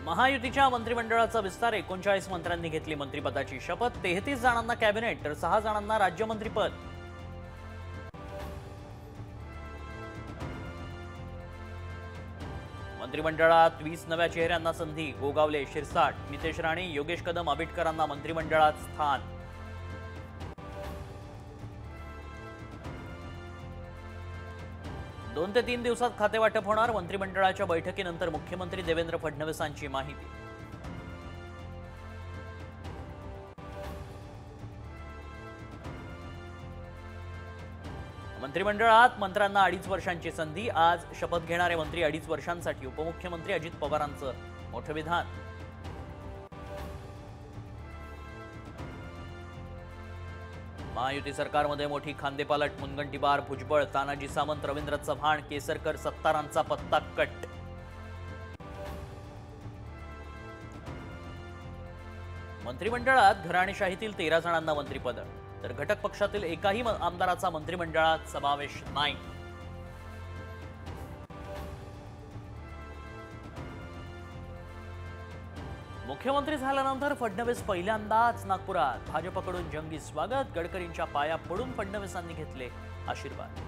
महायुतीच्या मंत्रिमंडळाचा विस्तार 39 मंत्र्यांनी घेतली मंत्रिपदाची शपथ। 33 जणांना कॅबिनेट तर 6 जणांना राज्यमंत्रीपद। मंत्रिमंडळात 20 नव्या चेहऱ्यांना संधी। गोगावले, शिरसाट, नितेश राणे, योगेश कदम, आबिटकरांना मंत्रिमंडळात स्थान। दोन ते 3 दिवसात खातेवाटप होणार। मंत्रिमंडळाच्या बैठकीनंतर मुख्यमंत्री देवेंद्र फडणवीसांची माहिती। मंत्रिमंडळात मंत्र्यांना 2.5 वर्षांची संधी। आज शपथ घेणारे मंत्री 2.5 वर्षांसाठी। उपमुख्यमंत्री अजित पवारांचं मोठं विधान। महायुती सरकारमध्ये मोठी खांदेपालट। मुनगंटीवार, भुजबळ, तानाजी सावंत, रवींद्र चव्हाण, केसरकर, सत्तारांचा पत्ता कट। मंत्रिमंडळात घराणेशाहीतील 13 जणांना मंत्रिपद तर घटक पक्षातील एकाही आमदाराचा मंत्रिमंडळात समावेश नाही। मुख्यमंत्री झाल्यानंतर फडणवीस पहिल्यांदाच नागपुरात। भाजपकडून जंगी स्वागत। गडकरींच्या पाया पडून फडणवीसांनी घेतले आशीर्वाद।